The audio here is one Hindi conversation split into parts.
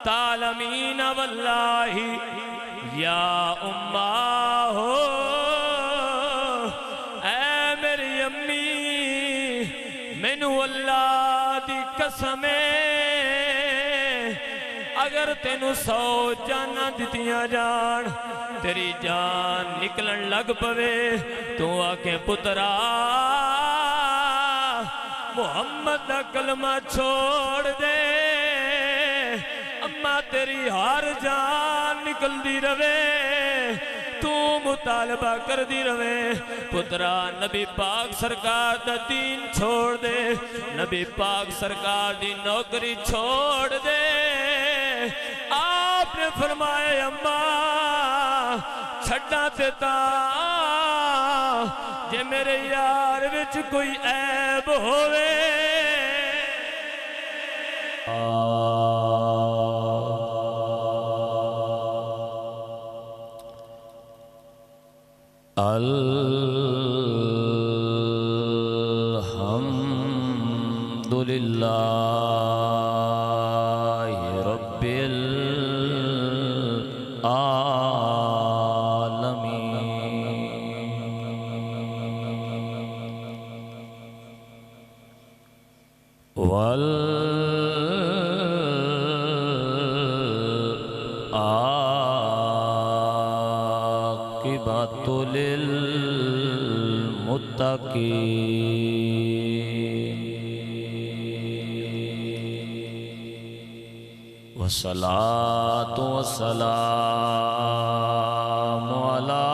तालमीन वल्लाही या उम्मा हो। ऐ मेरी अम्मी मैनू अल्लाह दी कसम अगर तेनू 100 जाना दितियां जान तेरी जान निकलन लग पवे तू आके पुत्रा मुहम्मद दा कलमा छोड़ दे। अम्मा तेरी हर जान निकलती रवे तू मुतालबा कर दी रवे पुत्रा नबी पाक सरकार दा दीन छोड़ दे नबी पाक सरकार दी नौकरी छोड़ दे। आपने फरमाया अम्मा छड्डा ते जे मेरे यार विच कोई ऐब होवे। अल्हम्दुलिल्लाहि रब्बिल आक़िबतु लिल मुत्तक़ीन वस्सलातु वस्सलामु अला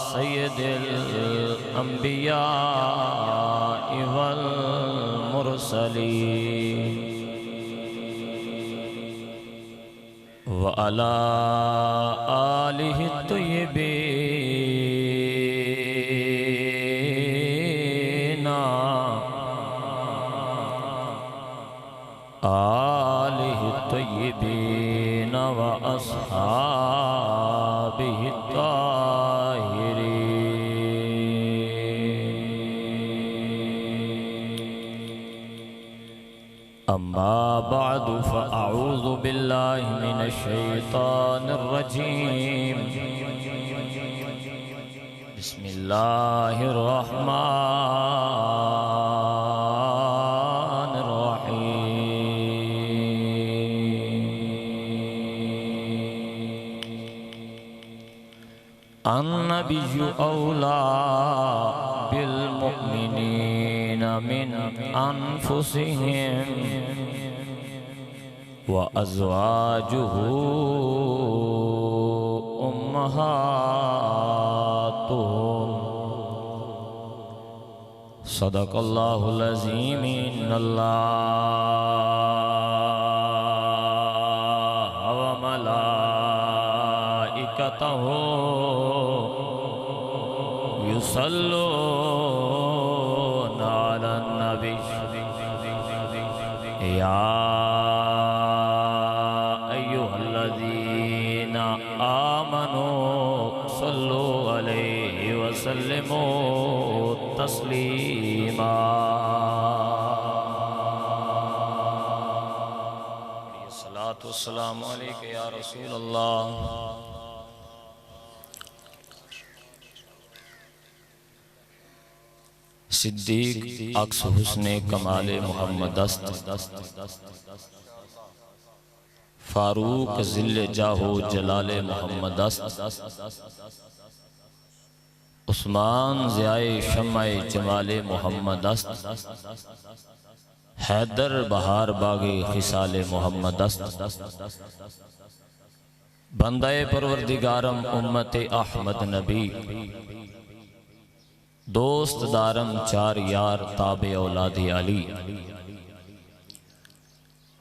सय्यिदिल अंबिया वल मुरसलीन व अला आलिहि तय्यबीन व अस्हाबिहि अम्मा बअदु फ़अऊज़ु बिल्लाहि मिनश शैतानिर रजीम बिस्मिल्लाहिर रहमानिर रहीम। अन्नबिय्यु औला बिल मुमिनीना मिन अनफुसिहिम व अज़वाजुहु उम्महातुहुम। सदक़ल्लाहुल अज़ीम। इन्नल्लाह व मलाइकतहु युसल्लूना अलन नबी या अय्युहल्लज़ीना आमनू सल्लु अलैहि व सल्लिमू तस्लीमा। सलातु वस्सलामु अलैका या रसूल अल्लाह। सिद्दीक अक्स हुस्ने कमाले मोहम्मद फारूक ज़िल्ले जाहो जलाले मोहम्मद उस्मान ज़ियाए शम्माए जमाले मोहम्मद हैदर बहार बागे खिसाले मोहम्मद बंदाए परवरदिगारम उम्मते अहमद नबी दोस्त दारम चार यार ताबे औलादे अली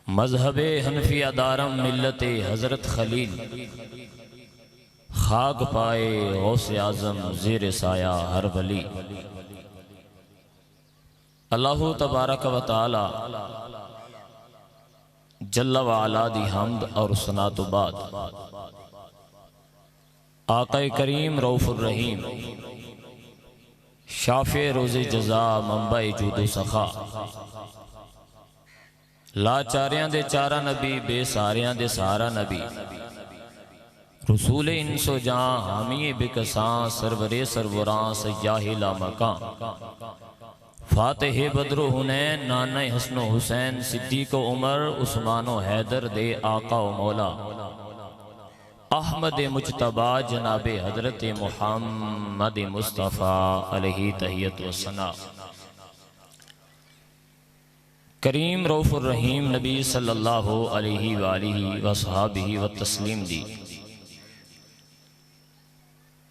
मजहबे हनफिया दारम मिल्लते हजरत खलील खाक पाए गौसे आजम ज़ेर साया हर वली। अल्लाहु तबारक व तआला जल्ल व अला दी हम्द और सनात बाद आक़ाए करीम रऊफ़ुर रहीम शाफ़े रोज़े जज़ा मंबाए जूदो सखा लाचारियां दे चारा नबी, बेसहारियां दे सहारा नबी, रसूल इंसो जां हामी बिकसां, सरवरे सरवरां सयाहिला मकां, फातिह बद्र हुनैन नाना हसनो हुसैन, सिद्दीक उमर उस्मानो हैदर दे आका व मौला, अहमद मुजतबा जनाबे हजरत मुहम्मद मुस्तफ़ा अलैहि तहियत व सना। करीम रऊफ़ुर रहीम नबी सल्लल्लाहु अलैहि वालिहि वसहाबिहि व तस्लीम दी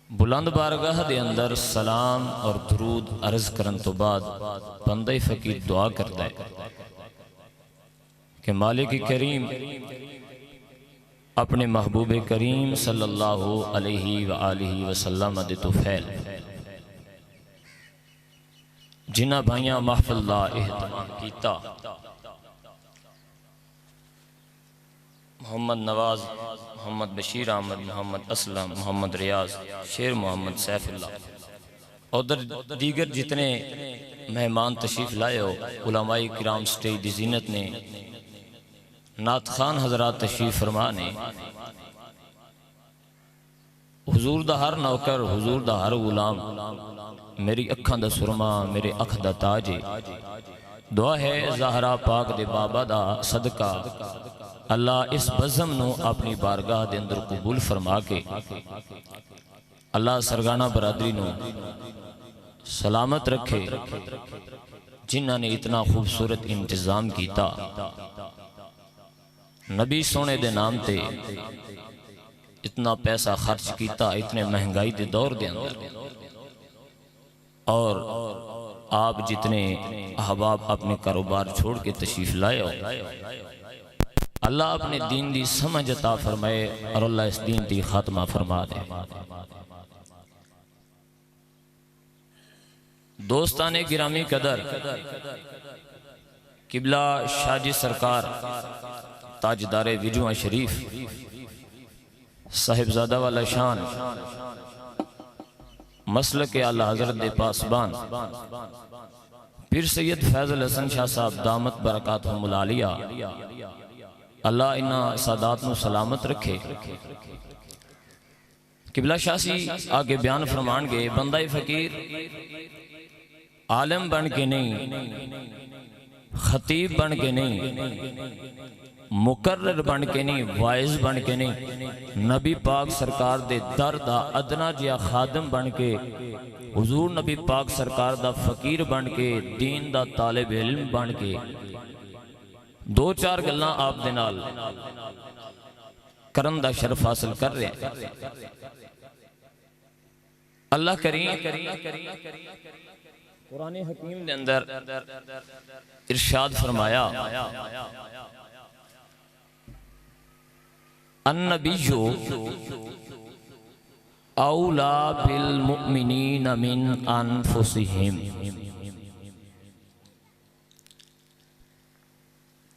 बुलंद बारगाह दे अंदर सलाम और दरूद अर्ज करन तो बाद बंदा फकीर दुआ करता है कि मालिक करीम अपने महबूब करीम सल्लल्लाहु अलैहि वालिहि वसल्लम दे तुफैल जिन्हां भाइयां महफिल दा एहतमाम कीता, मोहम्मद नवाज, मोहम्मद बशीर अहमद, मोहम्मद असलम, मोहम्मद रियाज, शेर मोहम्मद सैफुल्लाह, उधर दीगर जितने मेहमान तशरीफ़ लाए हो, उलमाए किराम स्टेज दी ज़ीनत ने, नात खान हजरात तशरीफ़ फरमा ने, हुजूर दा हर नौकर, हुजूर दा हर गुलाम, मेरी अखां दा सुरमा, मेरे अख दा ताज है। दुआ है ज़हरा पाक दे बाबा दा सदका अल्लाह इस बज़म नू अपनी बारगाह दे अंदर कबूल फरमा के अल्लाह सरगाना बरादरी नू सलामत रखे, जिन्हां ने इतना खूबसूरत इंतजाम किया नबी सोने दे नाम ते, इतना पैसा खर्च किया इतने महंगाई के दौर के अंदर, और आप जितने अहबाब अपने कारोबार छोड़ के तशरीफ लाए हो, अल्लाह अपने दीन की समझ अता फरमाए और अल्लाह इस दीन की खात्मा फरमा दे। दोस्ताने गिरामी कदर किबला शाहजी सरकार ताजदारे विजुआ शरीफ साहिबजादा वाला शान मसल के आला हजरत दे पासबान पीर सैयद फैजल हसन शाह साहब दामत बरकातहुमुल आलिया, अल्लाह इन्हां सादात नू सलामत रखे। किबला शासी आगे बयान फरमान गए, बंदा फकीर आलम बन के नहीं, खतीब बन के नहीं, मुकर्रर बन के नहीं, वाइज बन के नहीं, नबी पाक सरकार दे दर दा अदना जिया खादम बन के, हुजूर नबी पाक सरकार दा फकीर बन के, दीन दा तालिब इल्म बन के, दो चार गल्लां आप दे नाल करन दा शरफ हासिल कर रहे हैं। अल्लाह करीम कुरान हकीम दे अंदर इरशाद फरमाया, अन्नबिय्यु औला बिल मुमिनीन मिन अनफुसिहिम।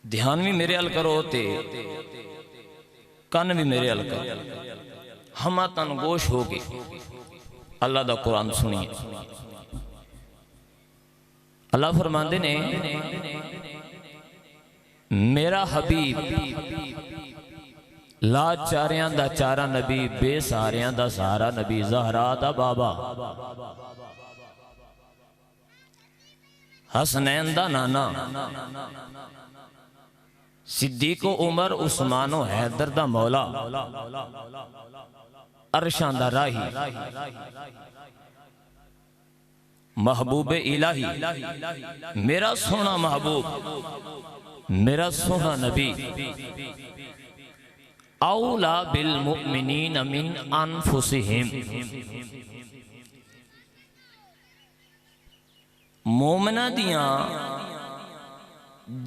ध्यान भी मेरे अल करो ते कन भी मेरे अल करो, हम तन गोश हो गए अल्लाह दा कुरान सुनिए। अल्लाह फरमांदे ने, मेरा हबीब लाचारियां दा चारा नबी, बेसहारियां दा सहारा नबी, ज़हरा दा बाबा, हसनैन दा नाना, सिद्दीको उमर उस्मानो हैदर दा मौला, अरशां दा राही, महबूबे इलाही, मेरा सोना महबूब, मेरा सोना नबी, औला बिल मुमिनीन मिन अनफुसिहिम, मोमना दियां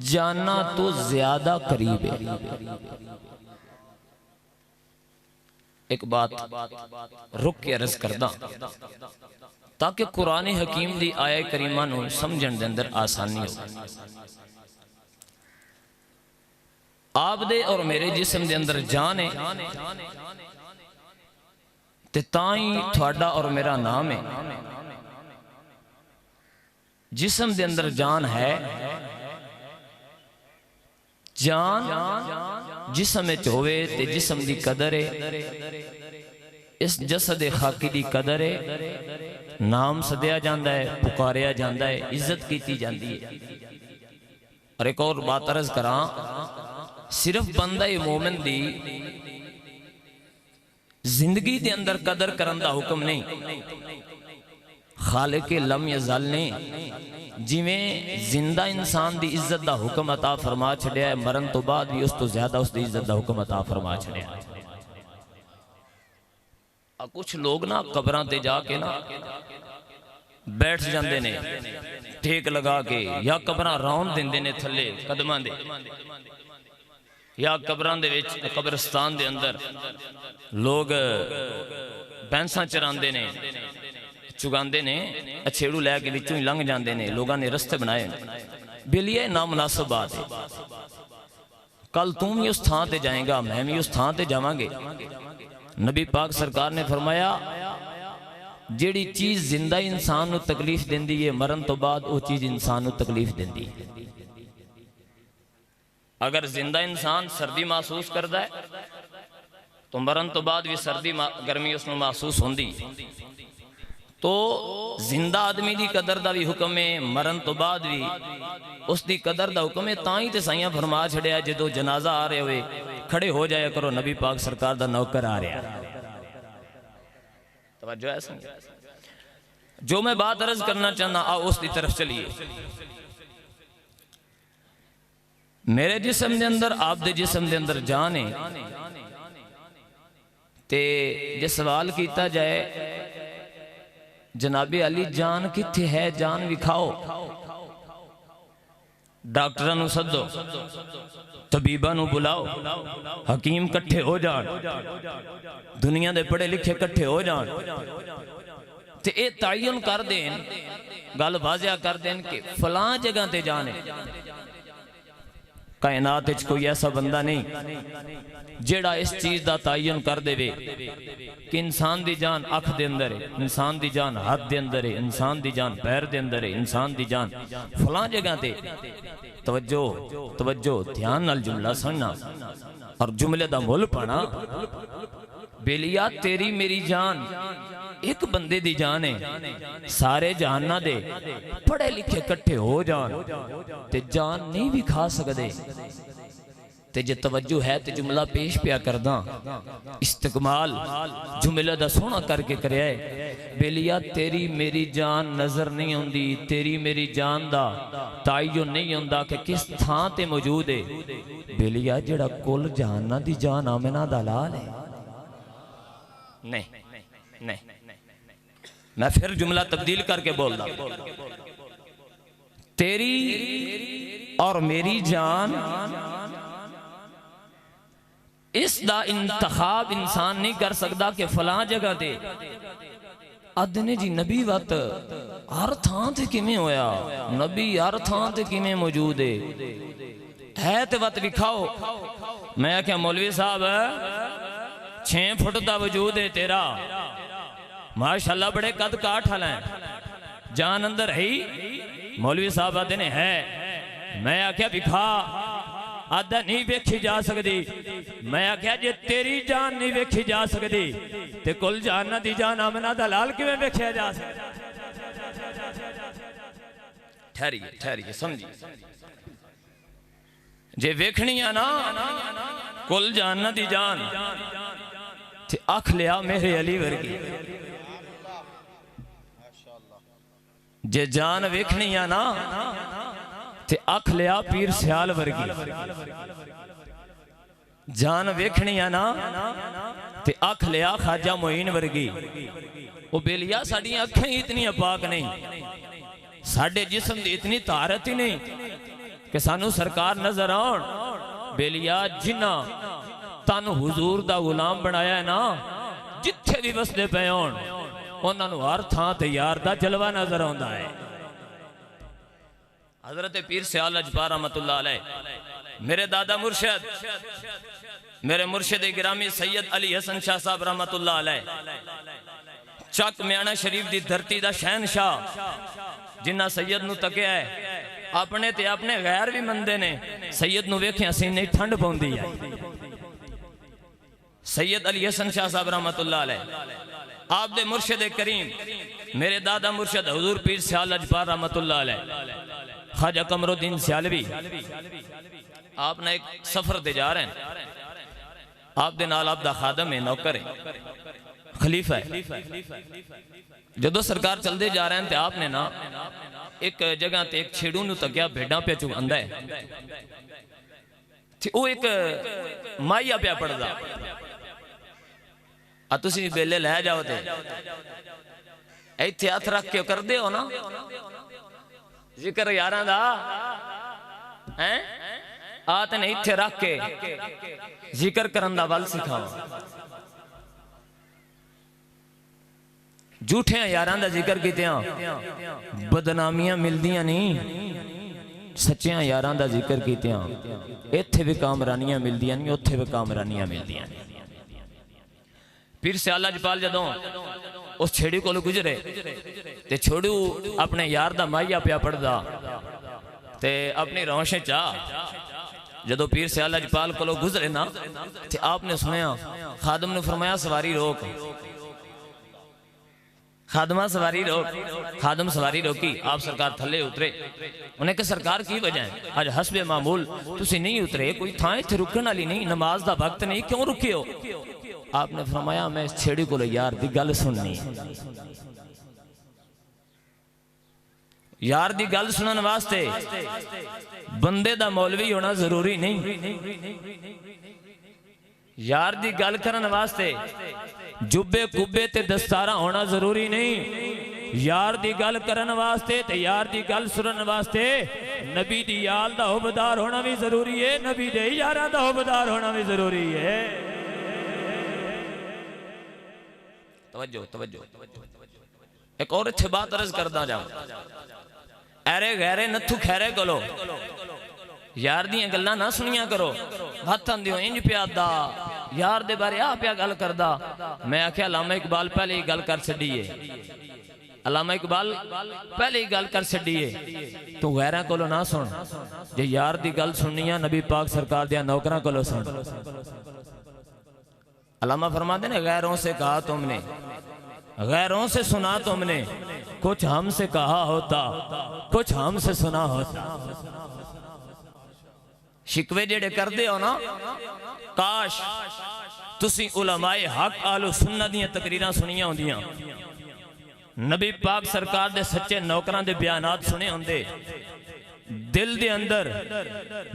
जाना तो ज्यादा करीब है। एक बात रुक के अर्ज करदा ताकि कुरान हकीम दी आया करीमा नू समझण दे अंदर आसानी हो। आप दे और मेरे जिस्म दे अंदर जान है ते ताई थोड़ा और मेरा नाम है। जिस्म दे अंदर जान है जान जिसम विच होवे ते जिसम दी कदर है, इस जसद खाकी दी कदर है, नाम सदिया जाता है, पुकारिया जाता है, इज्जत की जाती है। और एक और बात अर्ज करा, सिर्फ बंदा मोमिन दी जिंदगी दे अंदर कदर करन दा हुक्म नहीं, खालिक लम यज़ल ने जिवें जिंदा इंसान दी इज्जत दा हुक्म अता फरमा छड़िया है, मरन तो बाद भी उस तो ज्यादा उसकी इज्जत दा हुक्म अता फरमा छड़िया। कुछ लोग ना कब्रां ते जाके ना बैठ जाते ने टेक लगा के, या कब्रां रौन देंदे ने थले कदमां दे, या कब्रां दे विच कब्रिस्तान दे अंदर लोग बैंसा चरांदे ने, चुगांदे ने, अछेड़ू लैके विचों ही लंघ जाते ने। लोगों ने रस्ते बनाए, बेलिए नामुनासिब बात है। कल तुम भी उस थां ते जाएगा, मैं भी उस थां ते जावांगे। नबी पाक सरकार ने फरमाया, जेड़ी चीज जिंदा इंसान को तकलीफ देंदी है, मरन तो बाद वो चीज इंसान को तकलीफ देंदी है। अगर जिंदा इंसान सर्दी महसूस करता है तो मरन तो बाद भी सर्दी गर्मी उसमें महसूस होंदी। तो जिंदा आदमी की कदर का भी हुक्म है, मरन तो बाद भी उसकी कदर का हुक्म है। ताई तो साइयां फरमा छड़िया, जो जनाजा आ रहे हुए खड़े हो जाया करो, नबी पाक सरकार का नौकर आ रहा। तवज्जो है? जो मैं बात अर्ज करना चाहना, आओ उसकी तरफ चलिए। मेरे जिस्म के अंदर, आप दे जिस्म के अंदर जान है, ते जे सवाल किया जाए जनाबे अली जान किथे है, जान विखाओ, डॉक्टरां नूं सदो, तबीबा नूं बुलाओ, हकीम कट्ठे हो जान, दुनिया दे पढ़े लिखे कट्ठे हो जान, ते ए तायन कर देन, गल वाजिया कर देन कि फलां जगह ते जाने। कायनात विच कोई ऐसा बंदा नहीं जेड़ा इस चीज का तायन कर देवे कि इंसान दी जान अख दे अंदर है, इंसान दी जान हाथ दे अंदर है, इंसान दी जान पैर दे अंदर है, इंसान दी जान फलां जगह ते। तवज्जो तवज्जो, ध्यान नाल जुमला सुनना और जुमले दा मुल पाना। बेलिया तेरी मेरी जान एक बंदे दी जान है, सारे जहाना दे पढ़े लिखे कट्ठे हो जान ते जान नहीं भी खा सकते। ते जे तवज्जो है ते जुमला पेश पिया करदा, इस्तेकमाल जुमले दा सोहना करके करया है। बेलिया तेरी मेरी जान नजर नहीं आउंदी, तेरी मेरी जान दा तायन नहीं आउंदा कि किस थां ते मौजूद है। बेलिया जेड़ा कुल जहाना दी जान आमना दा लाल है। नहीं नहीं, मैं फिर जुमला तब्दील करके बोल रहा, तेरी और मेरी जान इसदा इंतखाब इंसान नहीं कर सकता कि फलां जगह ते आदने जी नबी वत हर थां ते किवें होया, नबी हर थां ते किवें मौजूद है ते वत विखाओ। मैं क्या मौलवी साहब 6 फुट का वजूद है तेरा, माशाल्लाह बड़े कद काठ वाला है, जान अंदर है? मौलवी साहब आते ने है। मैं आख्या विखा, आदा नहीं वेखी जा सकती। मैं आख्या जे तेरी जान नहीं वेखी जा सकती ते कुल जाना दी जान आमना दा लाल किवें वेखिया जा सकता? ठहरिए ठहरिए समझिए, जे वेखनी है ना कुल जाना दी जान ते अख लिया मेरे अली वर्गी। जे जान वेखनी है ना ते अख लिया पीर सियाल वर्गी। जान वेखनी है ना ते अख लिया खाजा मोइन वर्गी। वो बेलिया साड़ी अखें ही इतनी अपाक नहीं, साडे जिस्म दी इतनी तारत ही नहीं कि सानू सरकार नजर आउण। बेलिया जिन्ना तन हुजूर दा गुलाम बनाया है ना, जिथे भी वसदे पे होण उन्होंने हर थां ते यार दा जलवा नजर आउंदा है। हजरत पीर सियाल अजपा रहमतुल्लाह अलैह, मेरे दादा मुर्शिद, मेरे मुर्शिद गिरामी सैयद अली हसन शाह साहब रहमतुल्लाह अलैह, चक म्याणा शरीफ दी धरती दा शहनशाह, जिन्ना सैयद नू तकिया है अपने ते अपने गैर भी मनते ने। सैयद नूं वेखिया सीने ठंड पौंदी है। सैयद अली हसन शाह साहब रहमतुल्लाह अलैह आप दे मुर्शिद करीम मेरे दादा मुर्शिद हुजूर पीर सियाल लजपाल रहमतुल्लाह अलैह ख्वाजा कमरुद्दीन सियालवी आपने एक सफर ते जा रहे हैं। आप दे नाल आप दा खादम है, नौकर है, खलीफा है। जदों सरकार चलते जा रहे हैं तो आपने ना एक जगह ते एक छेड़ू नूं तकिया भेड़ा पे चुगांदा है। वो एक माइया पिया पढ़दा तुसी बेले लै जाओ ते इत्थे हथ रख के करदे हो ना जिक्र यारां दा हैं आते ने इत्थे रख के जिक्र करन दा वल सिखाओ। झूठे यारां दा जिक्र कीतियां बदनामियां मिलदियां नहीं, सच्चियां यारां दा जिक्र कीतियां इत्थे भी कामरानियां मिलदियां नहीं, उत्थे भी कामरानियां मिलदियां नहीं। पीर सियाल लजपाल जदों उस छेड़ी को गुजरे ते छोड़ू अपने यार दा माइया पिया पढ़दा ते अपनी रौशे चा जदों पीर सियाल लजपाल को गुजरे ना ते आपने सुनिया खादम ने फरमाया सवारी रोक, खादमा सवारी रोक। खादम सवारी रोकी, आप सरकार थले उतरे। उन्हें कहा सरकार की वजह है अज हसबे मामूल तुसी नहीं उतरे, कोई थां इत्थे रुकण वाली नहीं, नमाज दा वक्त नहीं, क्यों रुके हो? आपने फरमाया मैं इस छेड़ी को यार दी गल सुननी, यार दी गल सुनन वास्ते बंदे दा मौलवी होना जरूरी नहीं, यार दी गल करन वास्ते जुब्बे कुब्बे ते दस्तारा होना जरूरी नहीं, यार दी गल करन वास्ते ते यार दी गल सुनन वास्ते नबी दी याल दा हुबदार होना भी जरूरी है, नबी दे यारां दा हुबदार होना भी जरूरी है। तवज्जो तवज्जो। एक और इत्थे बात अर्ज करदा जाऊं, अरे गैरे नथु खैरे कोलो यार दी गल्लां ना सुनिया करो, हथ आंदियो इंज प्यादा यार दे बारे आ प्या गल करदा। मैं आख्या अल्लामा इकबाल पहले ही गल कर छड़ी है, अल्लामा इकबाल पहले ही गल कर छड़ी है, तू गैरां कोलो ना सुन, जे यार दी गल सुननी है नबी पाक सरकार दे नौकरां कोलो सुन। अल्लामा फरमाते ने गैरों से कहा तुमने, गैरों से सुना तुमने, कुछ हमसे कहा होता, कुछ हमसे सुना होता। शिकवे जेड़े करदे हो ना, काश तुसी उलमाए हक आलो सुन्ना दियां तकरीरां सुनियां होंदियां, नबी पाक सरकार दे सच्चे नौकरां दे बयानात सुने होंदे, दिल दे अंदर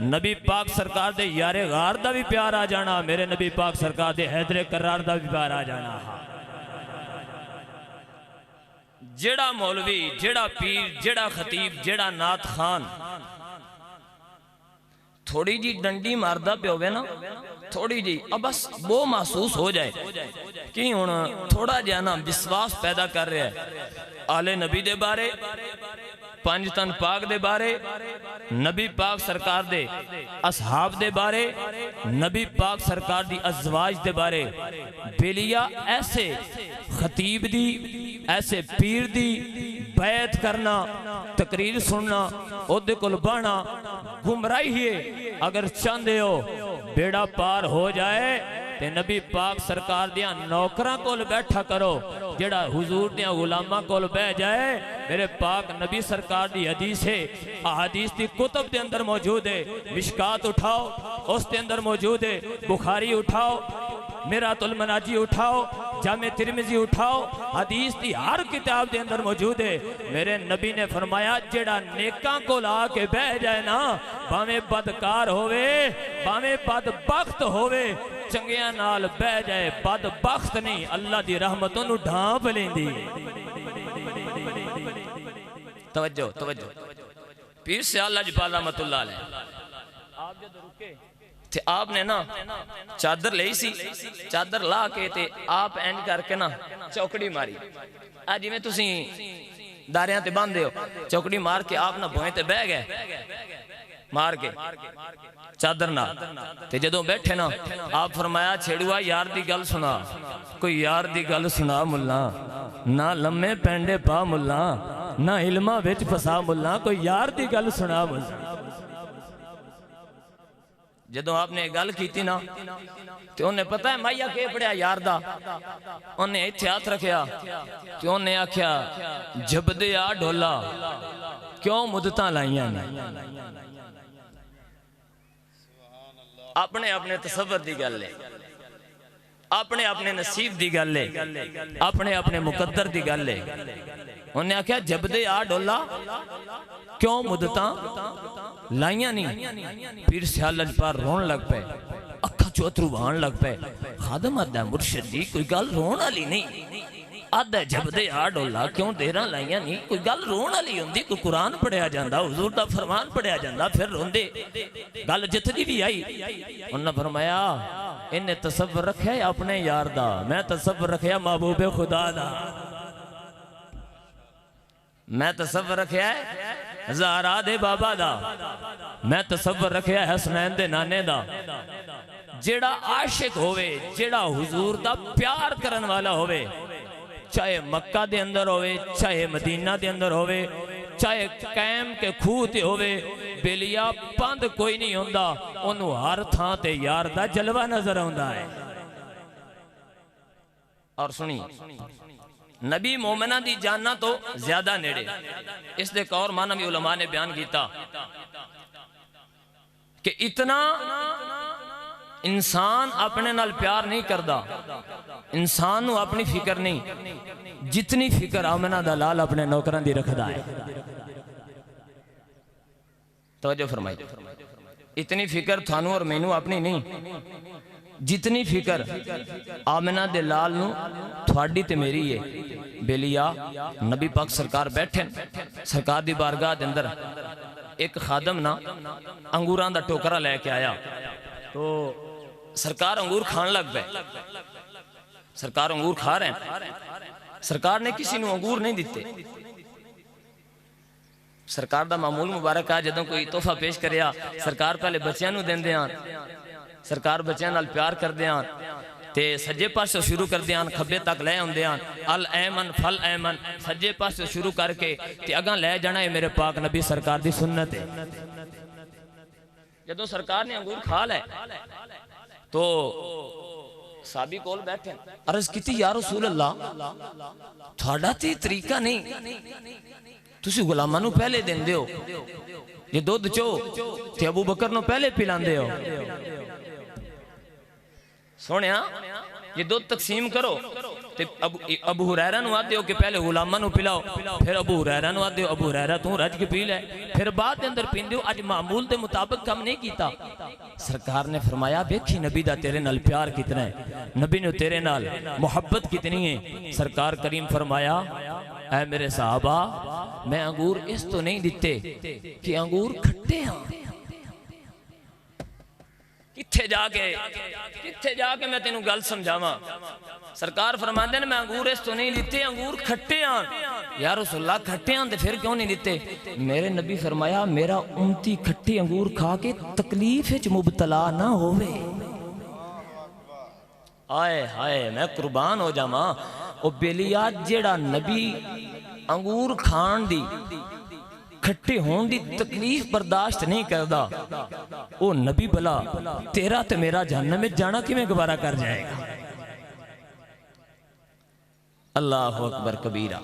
नबी पाक सरकार दे यारे गार दा भी प्यार आ जाना, मेरे नबी पाक सरकार दे हैदरे करार दा भी प्यार आ जाना। जेड़ा मौलवी, जेड़ा पीर, जेड़ा खतीब, जेड़ा नात खान थोड़ी जी डंडी मारदा पे होवे ना, थोड़ी जी अब बस वो महसूस हो जाए कि हुण थोड़ा जिहा ना विश्वास पैदा कर रहा है आले नबी दे बारे, पंज तन पाक दे बारे, नबी पाक सरकार दे असहाब दे बारे, नबी पाक सरकार दी अज़वाज दे बारे। बेलिया ऐसे खतीब दी, ऐसे पीर दी बैत करना, तकरीर सुनना, ओदे कोल बहना गुमराही है। अगर चाहते हो बेड़ा पार हो जाए ते नबी पाक सरकार दिया नौकरां कोल बैठा करो, जेड़ा हुजूर दिया गुलामां कोल बह जाए। मेरे पाक नबी सरकार दी हदीस है, हदीस दी कुतुब दे अंदर मौजूद है, मिशकात उठाओ उस दे अंदर मौजूद है, बुखारी उठाओ, मिरातुल मनाजी उठाओ, जामे तिरमिजी उठाओ, हदीस दी हर किताब दे अंदर मौजूद है। मेरे नबी ने फरमाया जेड़ा नेकां कोल आके बह जाए ना, भावें बदकार होवे, भावें बदबख्त होवे, चंगियां नाल बह जाए, बदबख्त नहीं, अल्लाह दी रहमत ओनू ढांप लेंदी। तवज्जो तवज्जो। पीर सियाल लजपाल रहमतुल्लाह अलैह आप जब रुके ते आपने ना चादर ली सी, चादर ला के ते आप इंज करके ना चौकड़ी मारी, आ जिवें तुसीं दारियां ते बांधे हो, चौकड़ी मार के आप ना भोए ते बह गए, मार के चादर ना ते जदों बैठे ना आप फरमाया छेड़ुआ यार दी गल सुना, कोई यार दी गल सुना मुल्ला, ना लम्मे पेंडे पा मुल्ला, ना इल्मा विच फसा मुल्ला, कोई यार दी गल सुना मुल्ला। जदों आपने गल की ना तो उन्हें पता है माइया के पढ़िया यार दा, उन्हें इत्थे हाथ रखिया तो उन्हें आख्या जबदे आ ढोला क्यों मुद्दतां लाइयां ने। अपने अपने तसव्वुर दी गल है, अपने अपने नसीब दी गल है, अपने अपने मुकद्दर दी गल है। उन्हें आख्या जबदे आ ढोला क्यों मुद्दतां लाइयां नहीं। पीर सियाल लजपाल रोन लग पे, अखा चो अथरू बहान लग पे। खादम आदा मुर्शिद दी कोई गल रोन वाली नहीं, आदा जबदे आ ढोला क्यों देरा लाइयां नहीं। कोई गल रोन वाली होंदी, कोई कुरान पढ़िया जांदा, हुजूर दा फरमान पढ़िया जांदा, फिर रोंदे। गल जितनी भी आई उन्हें फरमाया इन्हें तसव्वुर रखिया अपने यार दा, मैं तसव्वुर रखिया महबूबे खुदा दा। मैं तसव्वुर रखिया ज़हरा दे बाबा दा, मैं तसव्वुर रखिया हसनैन दे नाने दा। जेड़ा आशिक होवे, जेड़ा हुजूर दा प्यार करन वाला होवे, चाहे मक्का दे अंदर होवे, चाहे मदीना दे अंदर होवे, चाहे कैम के खूह ते होवे, बेलिया पंध कोई नहीं होंदा, ओनू हर थां ते यार दा जलवा नजर आउंदा है। और सुनी नबी मोमिना दी जाना तो ज्यादा नेड़े। इस दे एक और माना भी उलमा ने बयान किया कि इतना इंसान अपने नाल प्यार नहीं करता, इंसान नू अपनी फिक्र नहीं जितनी फिक्र आमना दा लाल अपने नौकरां दी रखदा है। तवज्जो फरमाई, इतनी फिक्र थानू और मैनू अपनी नहीं जितनी फिक्र आमना दे लाल नू थोड़ी ते मेरी है। बेलिया नबी पाक सरकार बैठे, सरकार दी बारगाह दे अंदर एक खादम ना अंगूरां दा टोकरा लेके आया, तो सरकार अंगूर खान लग पे। सरकार अंगूर खा रहे हैं, सरकार ने किसी नू अंगूर नहीं दिते। सरकार दा मामूल मुबारक आ जदों कोई तोहफा पेश करिया सरकार पहले बच्चों नू देंदे आन, सरकार बच्चों नाल प्यार करदे आन ते सज्जे पासों शुरू करदे आन खब्बे तक ले आउंदे आन। अल ऐमन फल ऐमन, सज्जे पासों शुरू करके ते अगां ले जाना है मेरे पाक नबी सरकार दी सुन्नत है। जदों सरकार ने अंगूर खा ले तो साबी कोल बैठे अर्ज की या रसूल अल्लाह थोड़ा ते तरीका नहीं, तुसी गुलामां नू पहले देंदे हो, जे दुध चो ते अबू बकर नू पहले पिलांदे हो। सोनिया ये दुध तकसीम करो ते अबू हुरैरा नू आदे हो कि पहले गुलामां नू पिलाओ, फिर अबू हुरैरा नू आदे हो अबू हुरैरा तू रज के पी ले, फिर बाद दे अंदर पींदे हो। अज मामूल दे मुताबिक काम नहीं कीता। सरकार ने फरमाया देखी नबी दा तेरे नाल प्यार कितना है, नबी ने तेरे नाल मोहब्बत कितनी है। सरकार करीम फरमाया ऐ मेरे साहबा मैं अंगूर इस तो नहीं दिते कि अंगूर खट्टे हैं। किथे जाके मैं तेनू गल समझावा। सरकार फरमाते ने मैं अंगूर इस तो नहीं लिते, अंगूर खट्टे हैं। यार रसूलुल्लाह खट्टे हैं तो फिर क्यों नहीं लिते? मेरे नबी फरमाया मेरा उम्मती खट्टे अंगूर खा के तकलीफ विच मुबतला ना होवे। आए हाय मैं कुर्बान हो जावा। ओ बेलिया जेड़ा नबी अंगूर खान दी खट्टे होने की तकलीफ बर्दाश्त नहीं करता, वो नबी भला तेरा ते मेरा जहन्नम में जाना किवें गवारा कर जाएगा। अल्लाह अकबर कबीरा।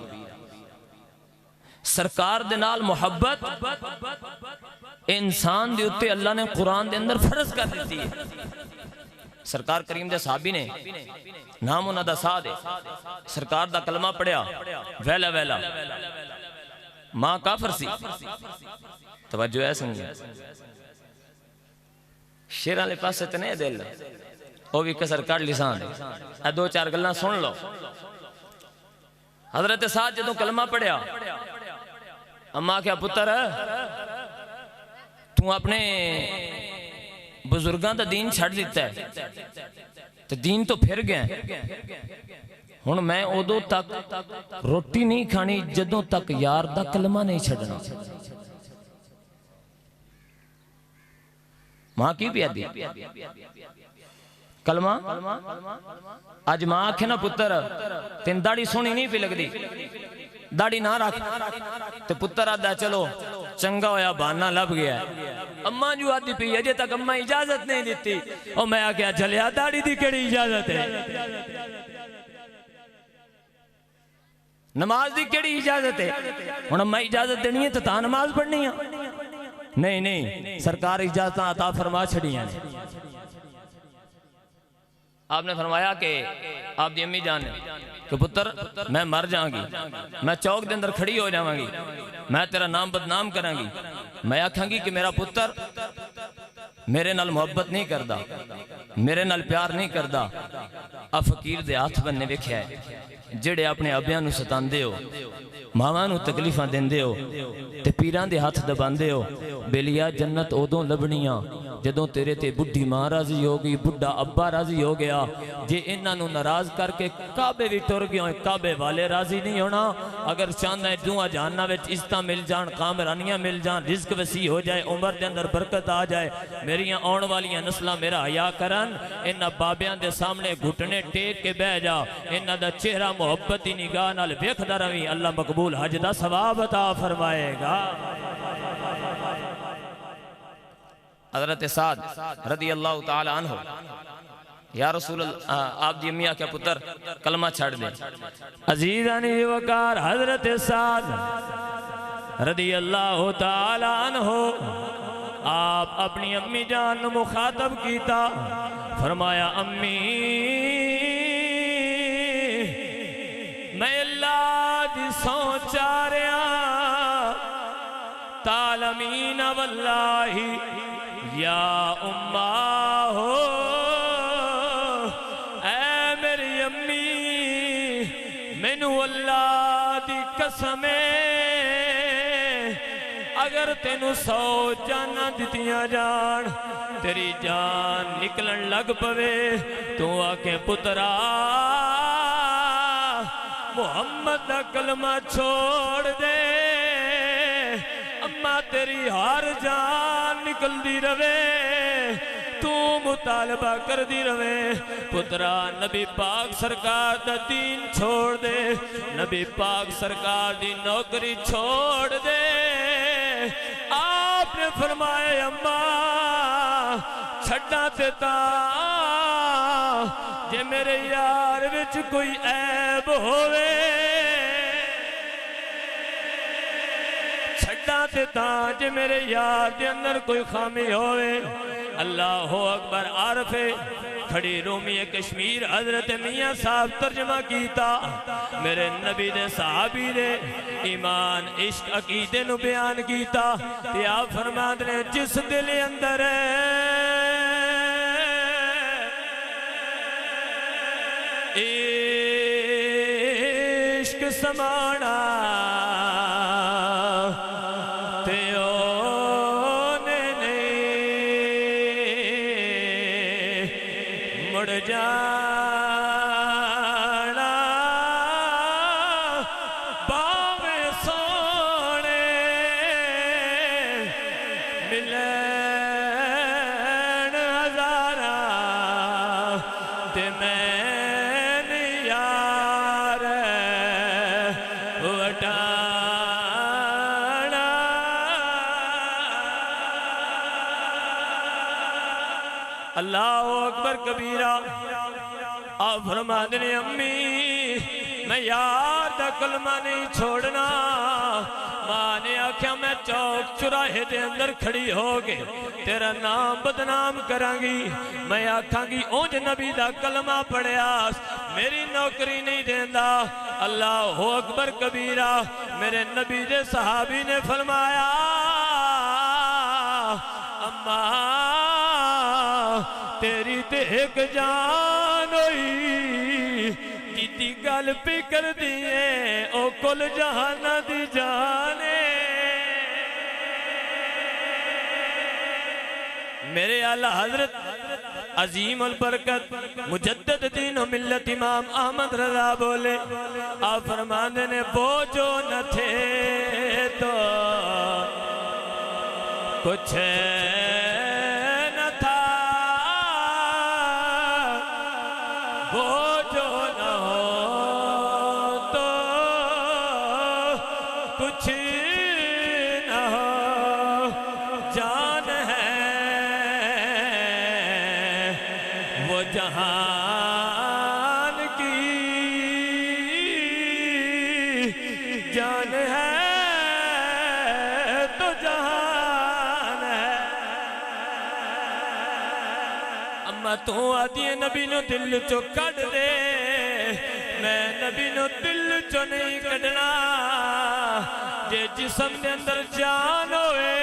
सरकार दे नाल मोहब्बत इंसान दे उत्ते अल्लाह ने कुरान दे अंदर फर्ज कर दी है। सरकार करीम दे साहबी ने नाम उन्हां दा साद है, सरकार दा कलमा पढ़िया वेला वेला मां काफर सी। तवज्जो है संगे शेर वाले पासे ते नहीं दिल ओ भी कसर काट लिसान है। दो चार गल्लां सुन लो। हजरत साद जदों कलमा पढ़िया अम्मा क्या पुत्र तू अपने बुजुर्गों का दीन छड़ दिता है तो दीन तो फिर गया। हुण मैं उदों तक रोटी नहीं खानी जदों तक यार दा कलमा नहीं छड़ना। मां की पिया दी कलमा। अज मां आखे ना पुत्र तेन दाड़ी सोहनी नहीं पी लगती, दाढ़ी ना रख। तो पुत्र आदा चलो चंगा होया बहाना लभ गया। अम्मा जू आदि पी अजे तक अम्मा इजाजत नहीं दी। और मैं आख्या चलिया दाढ़ी दी केड़ी इजाजत है, नमाज दी केड़ी इजाजत है। हुण अम्मा इजाजत देनी है तो ता नमाज पढ़नी है। नहीं नहीं सरकार इजाजत अता फरमा छड़ियां ने। आपने फरमाया कि आपकी अम्मी जान ने कि पुत्र मैं मर जाऊंगी, मैं चौक के अंदर खड़ी हो जावांगी, मैं तेरा नाम बदनाम करांगी, मैं आखांगी कि मेरा पुत्र मेरे नाल मोहब्बत नहीं करता, मेरे नाल प्यार नहीं करता। आ फकीर दे हाथ बनने वेख्या है जेड़े अपने अब्बियां नू सतांदे हो, मावां नू तकलीफां देंदे हो ते पीरां दे हाथ दबांदे हो। बेलिया जन्नत उदों लभणियां जदों तेरे ते बुढ़ी मां राजी हो गई, बुढ़ा अब्बा राजी हो गया। जे इन्हां नू नाराज करके काबे भी तुर गए, काबे वाले राजी नहीं होना। अगर चाहना है दुआ जहाना विच इज्जतां मिल जान, कामरानियां मिल जान, रिज़्क वसी हो जाए, उम्र के अंदर बरकत आ जाए, मेरियां आने वालियां नस्लां मेरा हया करन। इन्हां बाबियां दे सामने घुटने टेक के बह जा, इन्हां दा चेहरा मुहब्बत की निगाह नाल वेखदा रवी। अल्लाह मकबूल हज दा सवाब अता फरमाएगा। हज़रत साद रदी अल्लाह तआला अन्हु, या रसूल आप दी अम्मी आख्या पुत्र कलमा छड़ दे। अजीज़ानी वकार हज़रत साद रदी अल्लाह तआला अन्हु आप अपनी अम्मी जान नू मुखातब कीता, फरमाया अम्मी मैं अल्लाह दी सौं चारिया तालमीन वल्लाही या उम्मा हो। ऐ मेरी अम्मी मैनू अल्लाह दी कसम अगर तेनू 100 जाना दितियां जान, तेरी जान निकलन लग पवे, तू आके पुत्रा मुहम्मद दा कलमा छोड़ दे। अम्मा तेरी हर जान निकलती रवे, तू मुतालबा करती रवे। पुत्रा नबी पाक सरकार दा दीन छोड़ दे, नबी पाक सरकार दी नौकरी छोड़ दे। आपने फरमाए अम्मा छड्डा ते जे मेरे यार विच कोई ऐब होवे, छड्डा ते जे मेरे यार दे अंदर कोई खामी होवे। अल्लाह अकबर। आरफे खड़ी रूमी कश्मीर हजरत मियाँ साहब तर्जमा कीता, मेरे नबी दे सहाबी दे ईमान इश्क अकीदे नु बयान कीता। ते आप फरमाते ने जिस दिल अंदर इश्क समाना ते ओने नहीं मुड़ जाना। बावे सोने मिलन हजारा ते मैं अल्लाह अकबर कबीरा। आप फरमाते ने अम्मी मैं यार दा कलमा नहीं छोड़ना। मां ने आख्या मैं चौक चुराहे दे अंदर खड़ी हो के तेरा नाम बदनाम करांगी, मैं आखांगी उंज नबी दा कलमा पढ़िया मेरी नौकरी नहीं देंदा। अल्लाह अकबर कबीरा। मेरे नबी दे सहाबी ने फरमाया अम्मा तेरी ते एक जान होई की गल पे कर दिए ओ कुल जहाना दी जाने। मेरे आला हजरत अजीम अल बरकत मुजद्दद दीन व मिल्लत इमाम अहमद रजा बोले, आप फरमाने ने बोझो न थे तो कुछ जहान की जान है तो जहान है। अम्मा तू आदि नबी नु दिल चो कढ़ दे, मैं नबी नु दिल चो नहीं कढ़ना। जे जिस्म के अंदर जान होए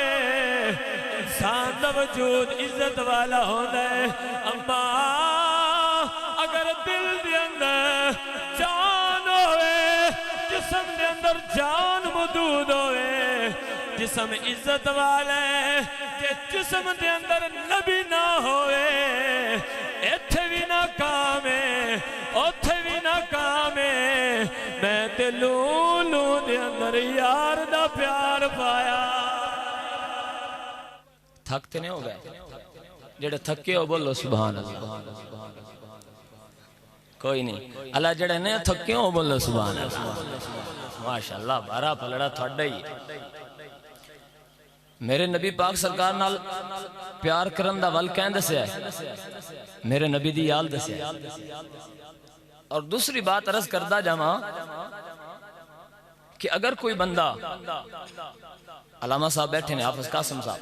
इंसान दा वजूद इज्जत वाला होता है। अम्मा अगर दिल के अंदर जान होए, जिस्म के अंदर जान मौजूद होए, जिस्म इज्जत वाला है। जे जिस्म के अंदर नबी ना होए इत्थे भी ना काम है, उथे भी ना काम है। मैं ते लूलू दे अंदर यार दा प्यार पाया। थकते नहीं हो गए? जेड़े थके हो बोलो सुभान अल्लाह। कोई नहीं, अल्लाह जेड़े ने थके हो बोलो सुभान अल्लाह। माशाअल्लाह बारा पलड़ा थोड़ा ही। मेरे नबी पाक सरकार नाल प्यार करन दा वल कहं दस्या है, मेरे नबी दी याल दस्या। और दूसरी बात अर्ज करदा जावां कि अगर कोई बंदा, अलामा साहब बैठे ने, हाफिज कासिम साहब,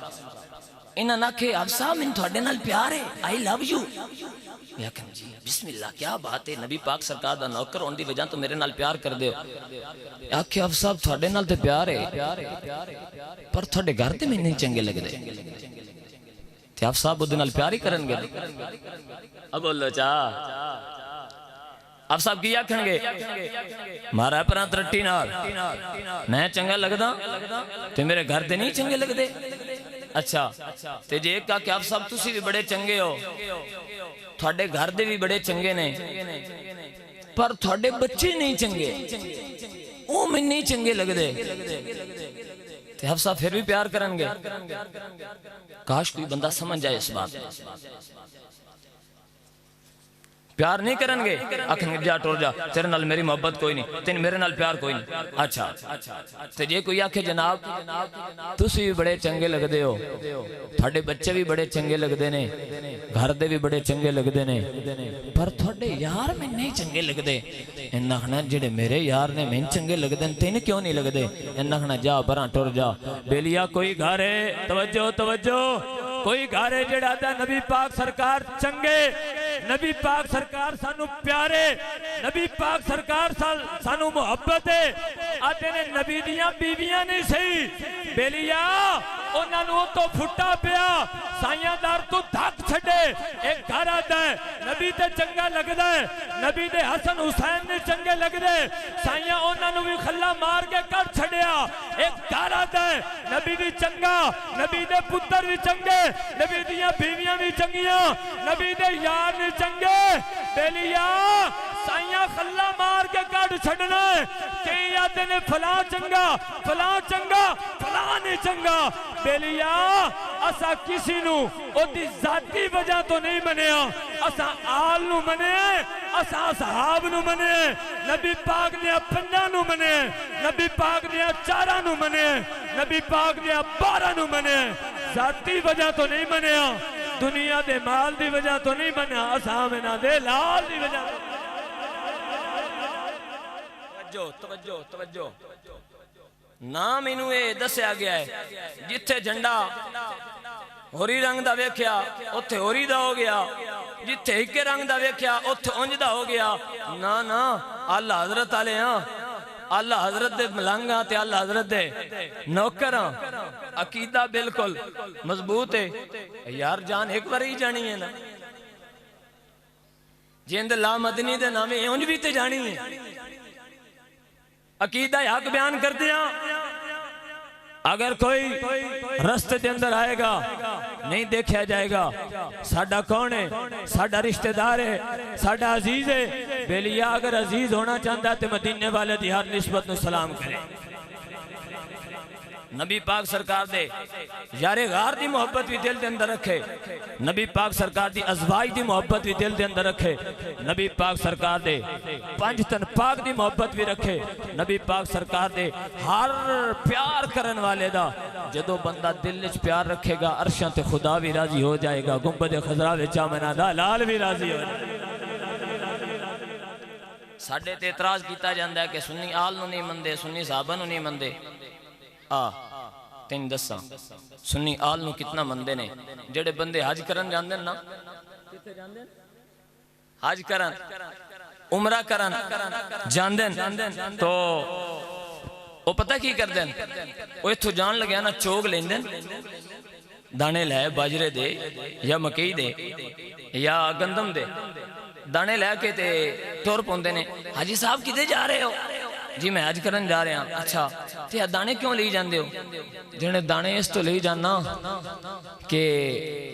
इन्हें ना कि आप साहब मैंने थोड़े नाल प्यार है, आई लव यू। जी बिस्मिल्लाह क्या बात है, नबी पाक सरकार दा नौकर होने दी वजह तो मेरे नाल प्यार कर दे। आखे आप साहब थोड़े नाल ते प्यार है, पर थोड़े घर ते मैंने नहीं चंगे लगदे। ते आप साहब उहदे नाल प्यार ही करनगे। अब बोलो चा आप साहब की आखणगे मारा परा तरट्टी नाल मैं चंगा लगदा ते मेरे घर ते नहीं चंगे लगदे। अच्छा ते जे का कि आप साहब तुसी भी बड़े चंगे हो, थोड़े घर दे भी बड़े चंगे ने, पर थोड़े बच्चे नहीं चंगे, वो मैनू नहीं चंगे लगदे। ते आप साहब फिर भी प्यार करनगे। काश कोई बंदा समझ जाए इस बात। प्यार नहीं करनगे, आखंगे जा टुर जा, तेरे नाल मेरी मोहब्बत कोई नहीं, तेन मेरे नाल प्यार कोई नहीं। अच्छा ते जे कोई आखे जनाब तुसी भी बड़े चंगे लगदे हो, थोड़े बच्चे भी बड़े चंगे लगदे ने, घर दे भी बड़े चंगे लगदे ने, पर थोड़े यार मैनू नहीं चंगे लगदे। इन्ना आखना जेड़े मेरे यार ने मैनू चंगे लगदे ने तेन क्यों नहीं लगदे। इन्ना आखना जा परां टुर जा। बेलिया कोई घर है, तवज्जो तवज्जो, कोई घर है जेड़ा दा नबी पाक सरकार चंगे, नबी पाक सरकार सानू प्यारे, नबी पाक सरकार सानू मुहब्बत है। आते ने नबी दियां बीवियां नहीं सही बेलिया उन्होंने तो फुटा पिया साइया दर तू धक छे। एक घर आता है नबी ते चंगा लगता है, नबी दे हसन हुसैन ने चंगे लगते, साइया उन्होंने भी खला मार के कर छड़िया। एक घर आता है नबी दी चंगा, नबी दे पुत्र भी चंगे, नबी दियां बीवियां भी चंगियां, नबी दे यार भी चंगे। बेलिया साइया खला मार के कट छड़ना है। कई आते ने फला चंगा फला चंगा फला नहीं चंगा। बेलिया असा किसी नू ओदी जाती वजह तो नहीं मनिया, असा आल नू मने, असा असहाब नू मने, नबी पाक दिया पंजा नू मने, नबी पाक दिया चारा नू मने, नबी पाक दिया 12 नू मने। जाती वजह तो नहीं मनिया, दुनिया दे माल दी वजह तो नहीं मनिया, असा इन्हां दे लाल दी वजह। तवज्जो तवज्जो ना मैनू ये दस्या गया है जिथे झंडा होरी रंग दा वेख्या उत्थे होरी दा हो गया, जिथे इक्के रंग दा वेख्या उत्थे उंज दा हो गया। ना ना आला हजरत आले हाँ, आला हजरत दे मलंग हाँ ते आला हजरत दे नौकर हाँ। अकीदा बिल्कुल मजबूत है यार, जान एक बार ही जानी है ना, जिंद ला मदनी दे नामे उंज भी ते जानी है। अकीदा हक बयान कर दिया। अगर कोई रस्ते के अंदर आएगा नहीं देखा जाएगा साडा कौन है, साडा रिश्तेदार है, साडा अजीज है। बेलिया अगर अजीज होना चाहता है तो मदीने वाले दी हर निस्बत नूं सलाम करे। नबी पाक सरकार दे यारे गार दी मोहब्बत भी दिल दे अंदर रखे, नबी पाक सरकार दी अज़वाज दी मोहब्बत भी दिल दे अंदर रखे, नबी पाक सरकार दे पंज तन पाक दी मोहब्बत भी रखे, नबी पाक सरकार दे हर प्यार करन वाले दा जदों बंदा दिल विच प्यार रखेगा अरशां ते खुदा भी राजी हो जाएगा, गुंबद खजरा विच आमना दा लाल भी राजी हो जाएगा। साडे ते इतराज किया जाता है कि सुन्नी आल नूं नहीं मनदे, सुन्नी साहबा नूं नहीं मनदे। तेन दसा सुन्नी आल नूं कितना मनदे ने? जेड़े बंदे हज करन जांदे ना, हज करन उमरा करन जांदे तो वो पता की करदे? वो इत्थों जान लग्या ना चोग लेंदे, दाने लै बाजरे दे या मकई दे या गंदम दे दाने लैके ते तुर पाउंदे ने। हाजी साहब किधे जा रहे हो? जी मैं हज करन जा रहा। अच्छा ते दाने क्यों ली जांदे हो? जिन्हें दाने इस तो ली जाना कि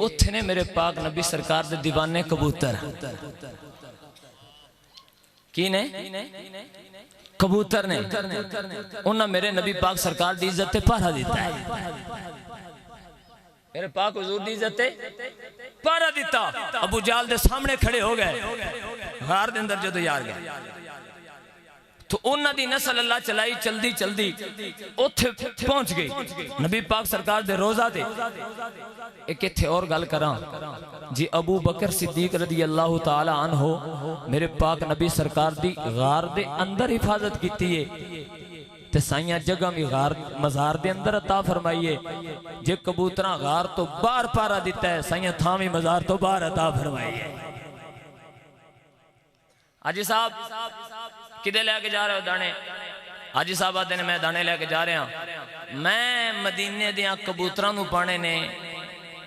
उत्थे ने मेरे पाक नबी सरकार दे दीवाने कबूतर। की ने? कबूतर ने। उन्हें मेरे नबी पाक सरकार दी इज्जत ते पहरा दिता है। मेरे पाक हुजूर दी इज्जत ते पहरा दिता। अबू जाल दे सामने खड़े हो गए गार दे अंदर जदों यार गए तो उन्हां दी नस्ल अल्लाह चलाई चलदी चलदी उत्थे पहुंच गई नबी पाक सरकार दे रोजा ते। एक इत्थे और गल करां जी, अबू बकर सिद्दीक रदी अल्लाह तआला अन्हो मेरे पाक नबी सरकार दी गार दे अंदर हिफाजत कीती है ते साइयां जगह भी गार मजार दे अंदर अता फरमाइए। जे कबूतरा गार तो बाहर पारा दिता है, साइयां थां भी मजार तो बाहर अता फरमाइए। हाजी साहब किदे लेके जा रहे हो दाने? हाजी साहब आते ने मैं दाने लेके जा रहा। मैं मदीने दियां कबूतरां नूं पाने ने,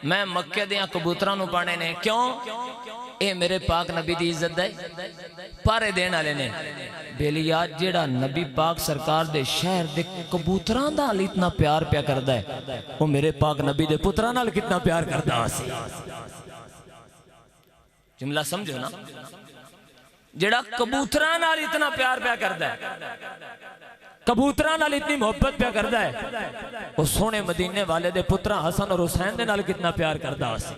मैं मक्के दियां कबूतरां नूं पाने ने। क्यों? ये मेरे पाक नबी दी इज्जत दे पारे देने वाले ने। बेलिया जेड़ा नबी पाक सरकार दे शहर दे कबूतरां दा इतना प्यार प्या करदा है, वो मेरे पाक नबी दे पुत्रां नाल कितना प्यार करदा सी। जुमला समझो ना, जेड़ा कबूतरां नाल इतना प्यार प्या करदा है, कबूतरां नाल इतनी मोहब्बत प्या करदा है, वो सोने मदीने वाले दे पुत्रा हसन और हुसैन दे नाल कितना प्यार करदा सी।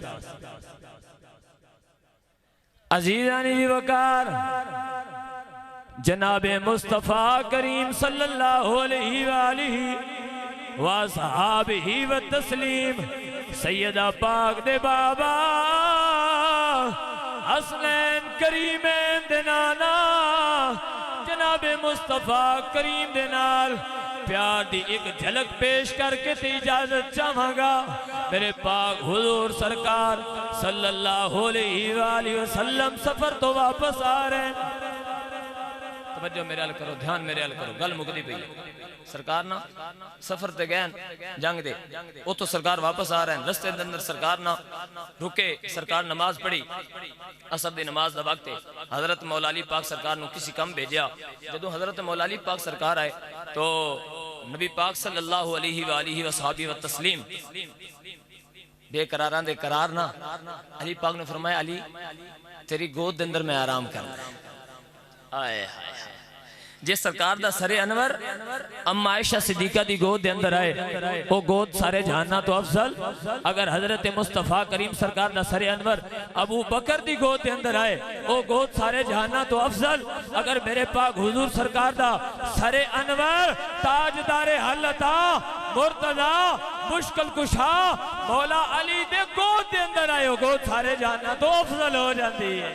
अजीज़ानी जी वकार जनाबे मुस्तफ़ा करीम सल्लल्लाहु अलैहि व सहाबिही व तस्लीम सैयदा पाक दे बाबा हसनैन करीमैन दे नाना जनाबे मुस्तफ़ा करीम दे नाल प्यार दी एक झलक पेश करके ते इजाजत चाहांगा। मेरे पाक हुजूर सरकार सल्लल्लाहु अलैहि वसल्लम सफर तो वापस आ रहे हैं। तवज्जो मेरे हाल करो, ध्यान मेरे हाल करो, गल मुकदी पई। सरकार ना सफर ते गए जंग दे, उतो सरकार वापस आ रहे हैं। रस्ते दे अंदर सरकार ना रुके, सरकार नमाज पढ़ी, असर दी नमाज दा वक्त है। हजरत मौला अली पाक सरकार नू किसी कम भेजा। जदों हजरत मौला अली पाक सरकार आए तो नबी पाक सल्लल्लाहु अलैहि वसहबी व तस्लीम बेकरारां दे करार ना अली पाक ने फरमाया, अली तेरी गोद दे अंदर मैं आराम करना। आए हाय जे सरकार दा सरे अनवर अम्मा आयशा सिद्दीका दी गोद दे अंदर आए, वो गोद सारे जहाना तो अफजल। अगर हजरत मुस्तफ़ा करीम सरकार दा सरे अनवर अबू बकर दी गोद दे अंदर आए, वो गोद सारे जहाना तो अफजल। अगर मेरे पाक हुजूर सरकार दा सरे अनवर ताजदारे हलता मुर्तजा मुश्किल कुशा मौला अली दे गोद दे अंदर आए, वो गोद सारे जहाना तो अफजल हो जाती है।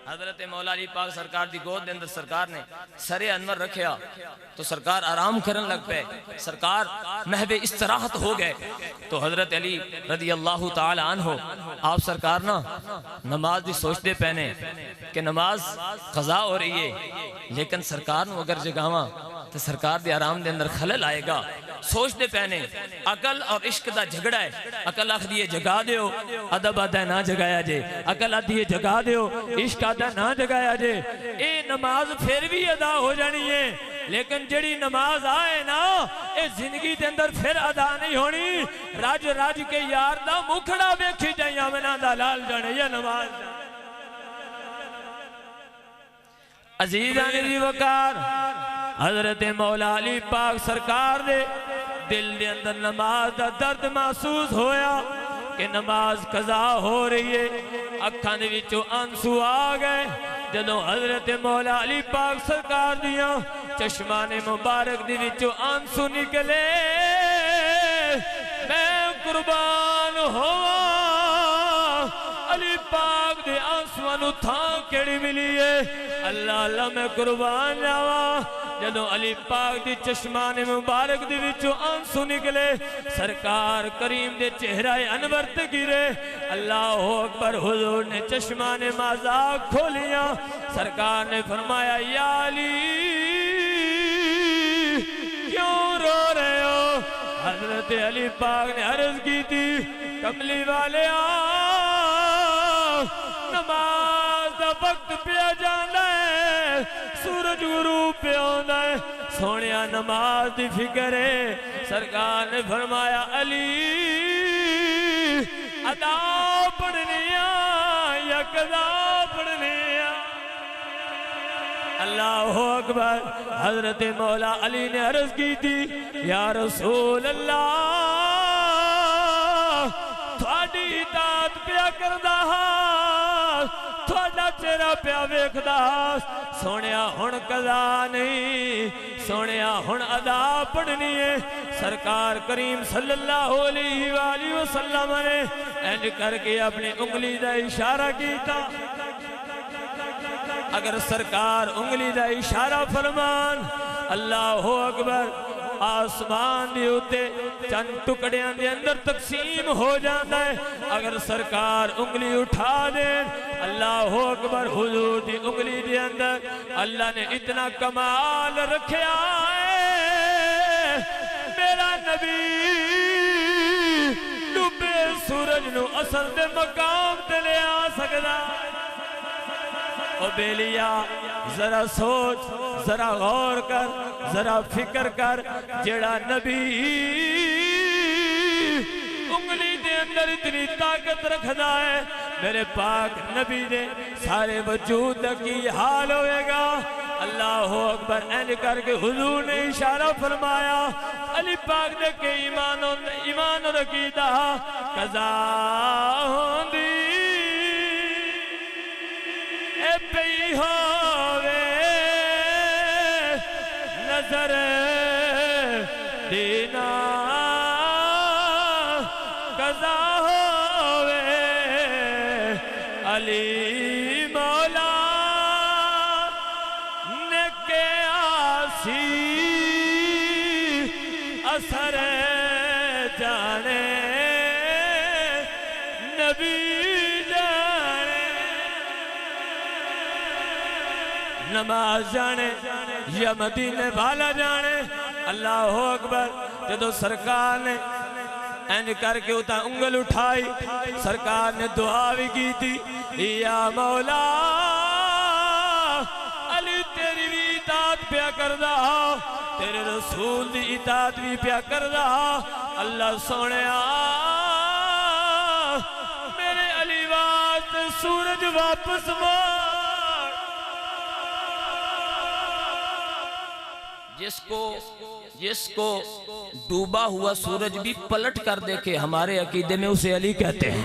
हजरत मौला अली पाक सरकार दी गोद दे अंदर सरकार ने सरे अनवर रखा तो सरकार आराम करन लग पे। सरकार महवे इस्तराहत हो गए तो हजरत अली रदी अल्लाह तआला अन्हो आप सरकार ना नमाज दी सोचते पैने कि नमाज कज़ा हो रही है, लेकिन सरकार नू अगर जगावा तो सरकार दे आराम दे अंदर खलल आएगा। सोचते पैने अकल और इश्क दा झगड़ा है। अकल आखदी है जगा दियो, अदब आदा ना जगाया जे। अकल आदी है जगा दियो, इश्क आदा ना जगाया जे। ये नमाज फिर भी अदा हो जानी है, लेकिन जड़ी नमाज आए ना ये जिंदगी के अंदर फिर अदा नहीं होनी। रज रज के यार दा मुखड़ा वेखी जाइया मना दा लाल जाने ये नमाज। अजीज़ानी दी वकार हजरत मौला अली पाक सरकार दे दिल दे अंदर नमाज दा दर्द महसूस होया कि नमाज कज़ा हो रही है। अखां दे विचों आंसू आ गए जदों हजरत मौला अली पाक सरकार दियां चश्माने मुबारक दे विचों आंसू निकले। मैं कुर्बान होवां अली पाक दे आंसुआं नू थां केड़ी मिली है। अल्लाह अल्लाह मैं कुर्बान जावा जदों अली पाक दी चश्माने मुबारक दे विचों आंसू निकले सरकार करीम दे चेहरा अनवर ते गिरे। अल्लाह अकबर। हुजूर ने चश्माने माज़ा खोलिया। सरकार ने फरमाया या अली क्यों रो रहे हो। हजरत अली पाक ने अर्ज की थी कमली वाले नमाज दा वक्त पिया जाना है सूरज गुरूब पे आंदा है सोने नमाज दी फिक्र है। सरकार ने फरमाया अली अदा पढ़नी या कदा पढ़नी। अल्लाह अकबर। हजरत मौला अली ने अर्ज की थी या रसूल अल्लाह थोड़ी इताअत पिया करदा थोड़ा चेहरा पिया वेखदा सोनिया हुण कदा नहीं सोनिया हुण अदा पढ़नी है। सरकार करीम सल्लल्लाहु अलैहि वसल्लम ने इंज करके अपनी उंगली का इशारा किया। अगर सरकार उंगली का इशारा फरमान अल्लाह अकबर आसमान दे उत्ते चंद टुकड़ियां दे अंदर तकसीम हो जाता है। अगर सरकार उंगली उठा दे अल्लाह अकबर हुजूर दी उंगली दे अंदर अल्लाह ने इतना कमाल रखा है। मेरा नबी डूबे सूरज नू असल दे मकाम ते ले आ सकदा। ओ बेलिया जरा सोच जरा गौर कर जरा फिक्र कर जेड़ा नबी उंगली दे अंदर इतनी ताकत रखदा है मेरे पाक नबी दे सारे वजूद दा की हाल होएगा। अल्लाह अकबर। इंज करके हुजूर ने इशारा फरमाया अली पाक दे के ईमान रखीदा कज़ा होंदी पई होवे नजर दीना कज़ा होवे अली मौला ने के आसी असर जाने नबी नमाज जाने या मदीने वाला जाने। अल्लाह अकबर। जदों सरकार ने इंज करके उता उंगल उठाई सरकार ने दुआ भी की थी या मौला अली तेरी भी इताअत पिया करदा तेरे रसूल दी इताअत भी पिया करदा। अल्लाह सोनिया मेरे अली वास्ते सूरज वापस मोड़। जिसको डूबा हुआ सूरज भी पलट कर देखे हमारे अकीदे में उसे अली कहते हैं।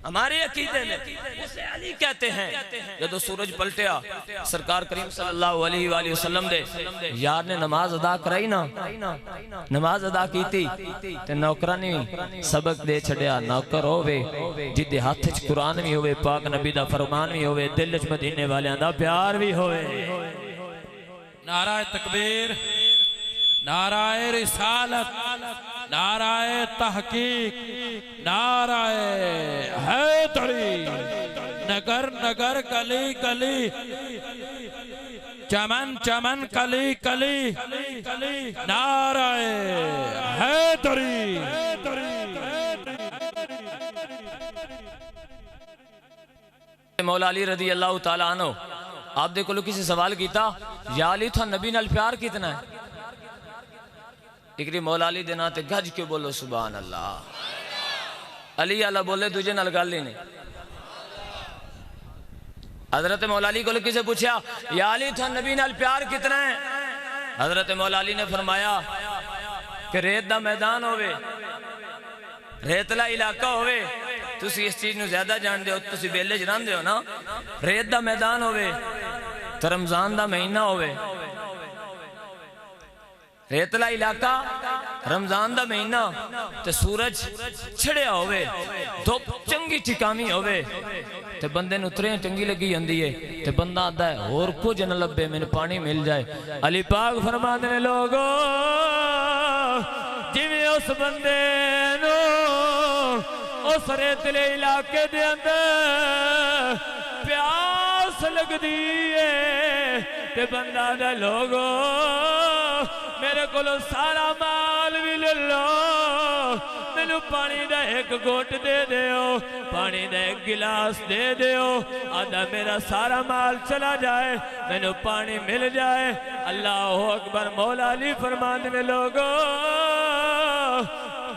हमारे अकीदे में उसे अली कहते हैं। जब सूरज पलटिया सरकार करीम सल्लल्लाहु अलैहि वसल्लम दे यार ने नमाज अदा कराई ना नमाज अदा की ते नौकरानी सबक दे छड़िया। नौकर होवे जिदे हाथ च कुरान भी होवे पाक नबी दा फरमान भी होवे दिल च मदीने वालियां दा प्यार भी होवे। नाराए तकबीर नाराए रिसालत नाराए तहकीक नाराए हैदरी नगर नगर गली गली चमन चमन कली कली नाराए हैदरी। मौला अली रज़ी अल्लाह तआला अन्हु आप देखो किसी सवाल किया या अली था नबी नाल प्यार कितना है। एक मौला अली दे ना ते गज के बोलो सुभान अल्लाह। अली अल्लाह बोले दूजे नाल गल ही नहीं। हजरत मौला अली को किसी पूछा या अली था नबी नाल प्यार कितना है। हजरत मौला अली ने फरमाया कि रेत दा मैदान होवे रेतला इलाका होवे तुसी इस चीज नू ज्यादा जानते हो तुसी बेले च रहंदे हो ना। रेत दा मैदान होवे तो रमजान दा महीना होवे रेतला इलाका रमजान दा महीना ते सूरज छिड़िया होवे, धुप चंगी ठिकामी होवे ते बंदे नूं त्रें चंगी लगी जांदी है ते बंदा आंदा है होर कुछ न लभे मैनूं पानी मिल जाए। अली पाक फरमांदे ने लोगो जिवें उस बंदे नूं उस रेतले इलाके दे अंदर प्यास लगदी है ते बंदा दे लोगो मेरे को सारा माल भी ले लो, मैनू पानी का एक घोट दे दियो, पानी का एक गिलास दे दियो, आधा मेरा सारा माल चला जाए, मैनू पानी मिल जाए। अल्लाह अकबर। मौला अली फरमाते ने लोगो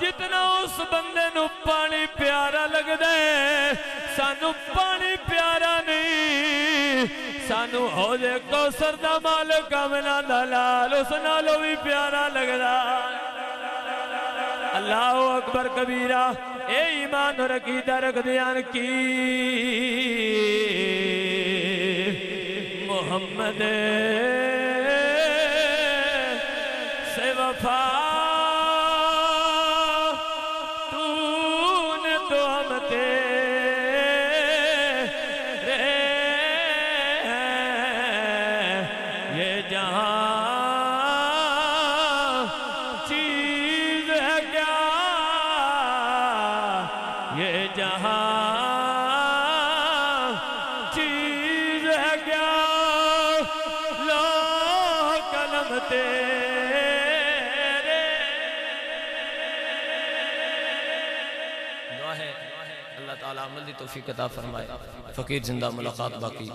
जितना उस बंदे नू पानी प्यारा लगदा है सानू पानी प्यारा नहीं, सानू हौज़े कौसर दा मालिक अमना दा लाल उस नालों भी प्यारा लगदा। अल्लाह अकबर कबीरा। ए ईमान और अकीदा रखदियां की मोहम्मद से वफा तूने तो हम तेरे ये जहां चीज है क्या, ये जहां चीज है क्या, लो कलम तेरे। दुआ है अल्लाह ताला अमल दी तौफीक अता फरमाए। फकीर जिंदा मुलाकात बाकी।